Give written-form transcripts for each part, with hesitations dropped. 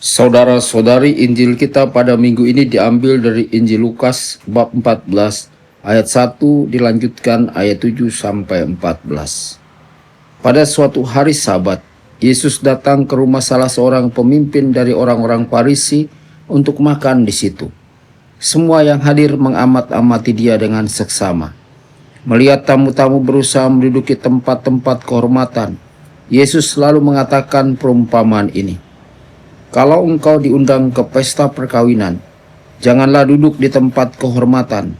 Saudara-saudari, Injil kita pada minggu ini diambil dari Injil Lukas bab 14 ayat 1 dilanjutkan ayat 7 sampai 14. Pada suatu hari Sabat, Yesus datang ke rumah salah seorang pemimpin dari orang-orang Farisi untuk makan di situ. Semua yang hadir mengamat-amati dia dengan seksama. Melihat tamu-tamu berusaha menduduki tempat-tempat kehormatan, Yesus selalu mengatakan perumpamaan ini. Kalau engkau diundang ke pesta perkawinan, janganlah duduk di tempat kehormatan,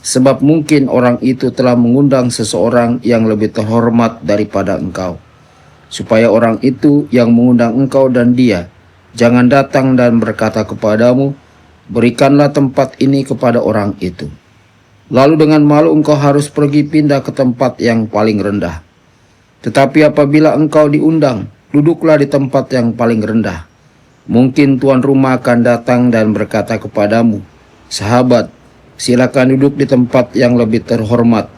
sebab mungkin orang itu telah mengundang seseorang yang lebih terhormat daripada engkau. Supaya orang itu yang mengundang engkau dan dia jangan datang dan berkata kepadamu, berikanlah tempat ini kepada orang itu. Lalu dengan malu engkau harus pergi pindah ke tempat yang paling rendah. Tetapi apabila engkau diundang, duduklah di tempat yang paling rendah. Mungkin tuan rumah akan datang dan berkata kepadamu, sahabat, silakan duduk di tempat yang lebih terhormat.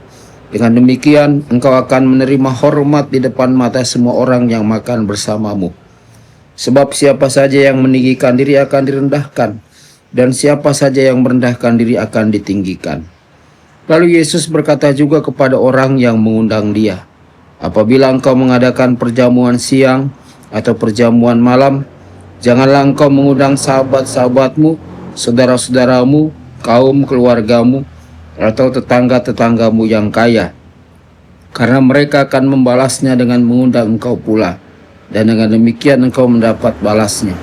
Dengan demikian, engkau akan menerima hormat di depan mata semua orang yang makan bersamamu. Sebab siapa saja yang meninggikan diri akan direndahkan, dan siapa saja yang merendahkan diri akan ditinggikan. Lalu Yesus berkata juga kepada orang yang mengundang dia, apabila engkau mengadakan perjamuan siang atau perjamuan malam, janganlah engkau mengundang sahabat-sahabatmu, saudara-saudaramu, kaum keluargamu, atau tetangga-tetanggamu yang kaya, karena mereka akan membalasnya dengan mengundang engkau pula, dan dengan demikian engkau mendapat balasnya.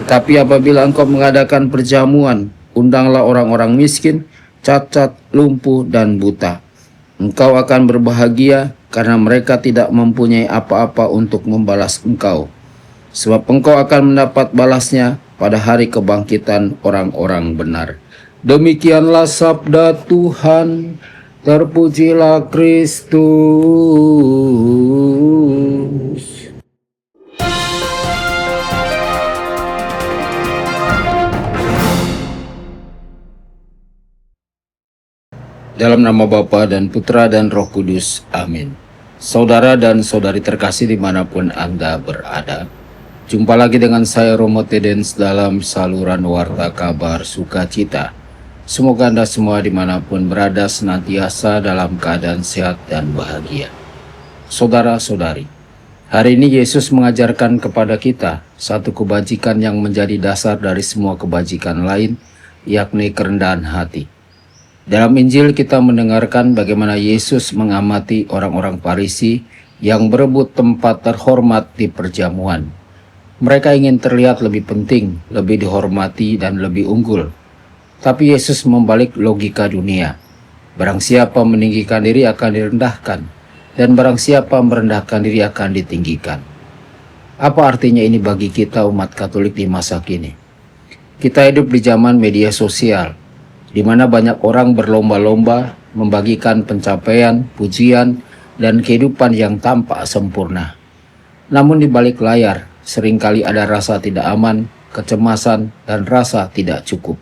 Tetapi apabila engkau mengadakan perjamuan, undanglah orang-orang miskin, cacat, lumpuh, dan buta. Engkau akan berbahagia karena mereka tidak mempunyai apa-apa untuk membalas engkau. Sebab engkau akan mendapat balasnya pada hari kebangkitan orang-orang benar. Demikianlah sabda Tuhan, terpujilah Kristus. Dalam nama Bapa dan Putra dan Roh Kudus, amin. Saudara dan saudari terkasih dimanapun Anda berada, jumpa lagi dengan saya Romo Tedens dalam saluran Warta Kabar Sukacita. Semoga Anda semua dimanapun berada senantiasa dalam keadaan sehat dan bahagia. Saudara-saudari, hari ini Yesus mengajarkan kepada kita satu kebajikan yang menjadi dasar dari semua kebajikan lain, yakni kerendahan hati. Dalam Injil kita mendengarkan bagaimana Yesus mengamati orang-orang Farisi yang berebut tempat terhormat di perjamuan. Mereka ingin terlihat lebih penting, lebih dihormati, dan lebih unggul. Tapi Yesus membalik logika dunia. Barang siapa meninggikan diri akan direndahkan, dan barang siapa merendahkan diri akan ditinggikan. Apa artinya ini bagi kita umat Katolik di masa kini? Kita hidup di zaman media sosial, di mana banyak orang berlomba-lomba membagikan pencapaian, pujian, dan kehidupan yang tampak sempurna. Namun di balik layar, seringkali ada rasa tidak aman, kecemasan, dan rasa tidak cukup.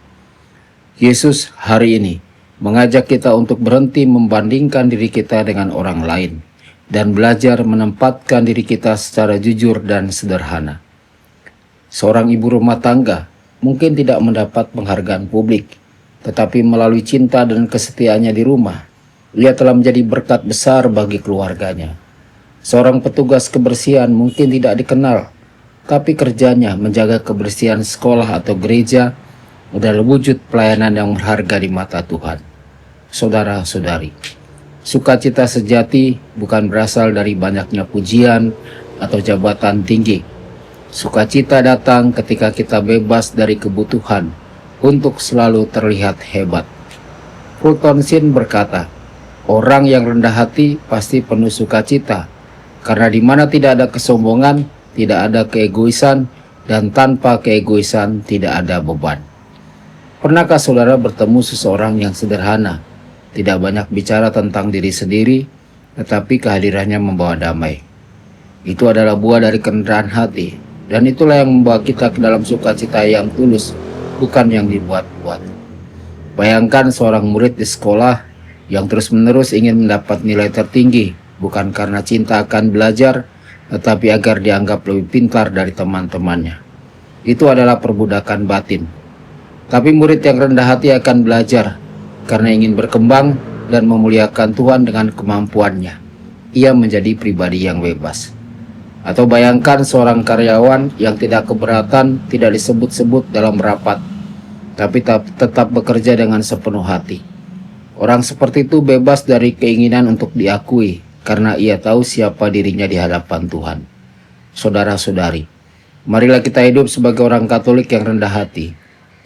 Yesus hari ini mengajak kita untuk berhenti membandingkan diri kita dengan orang lain dan belajar menempatkan diri kita secara jujur dan sederhana. Seorang ibu rumah tangga mungkin tidak mendapat penghargaan publik, tetapi melalui cinta dan kesetiaannya di rumah, ia telah menjadi berkat besar bagi keluarganya. Seorang petugas kebersihan mungkin tidak dikenal, tapi kerjanya menjaga kebersihan sekolah atau gereja adalah wujud pelayanan yang berharga di mata Tuhan. Saudara-saudari, sukacita sejati bukan berasal dari banyaknya pujian atau jabatan tinggi. Sukacita datang ketika kita bebas dari kebutuhan untuk selalu terlihat hebat. Fulton Sheen berkata, orang yang rendah hati pasti penuh sukacita, karena di mana tidak ada kesombongan, tidak ada keegoisan, dan tanpa keegoisan tidak ada beban. Pernahkah saudara bertemu seseorang yang sederhana, tidak banyak bicara tentang diri sendiri, tetapi kehadirannya membawa damai? Itu adalah buah dari kerendahan hati, dan itulah yang membawa kita ke dalam sukacita yang tulus, bukan yang dibuat-buat. Bayangkan seorang murid di sekolah yang terus-menerus ingin mendapat nilai tertinggi, bukan karena cinta akan belajar, tetapi agar dianggap lebih pintar dari teman-temannya. Itu adalah perbudakan batin. Tapi murid yang rendah hati akan belajar karena ingin berkembang dan memuliakan Tuhan dengan kemampuannya. Ia menjadi pribadi yang bebas. Atau bayangkan seorang karyawan yang tidak keberatan tidak disebut-sebut dalam rapat, tapi tetap bekerja dengan sepenuh hati. Orang seperti itu bebas dari keinginan untuk diakui karena ia tahu siapa dirinya di hadapan Tuhan. Saudara-saudari, marilah kita hidup sebagai orang Katolik yang rendah hati.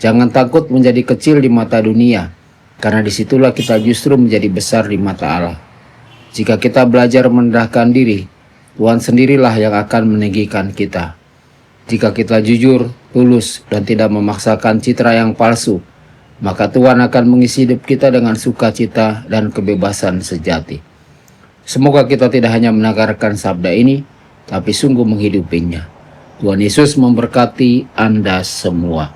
Jangan takut menjadi kecil di mata dunia, karena disitulah kita justru menjadi besar di mata Allah. Jika kita belajar merendahkan diri, Tuhan sendirilah yang akan meninggikan kita. Jika kita jujur, tulus, dan tidak memaksakan citra yang palsu, maka Tuhan akan mengisi hidup kita dengan sukacita dan kebebasan sejati. Semoga kita tidak hanya mendengarkan sabda ini, tapi sungguh menghidupinya. Tuhan Yesus memberkati Anda semua.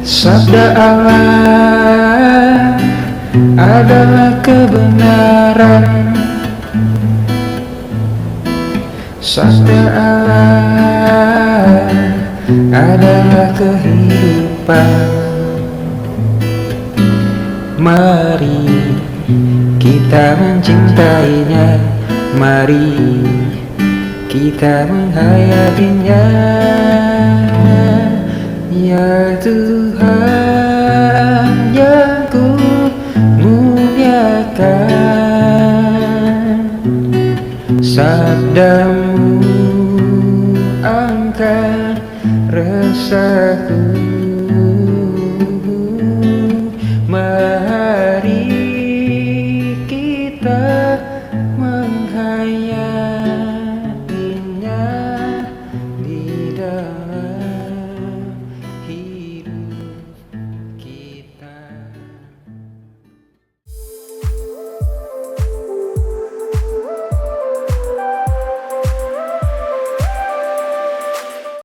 Sabda Allah adalah kebenaran. Sabda Allah adalah kehidupan. Mari kita mencintainya, mari kita menghayatinya. Ya Tuhan yang ku muliakan, sabda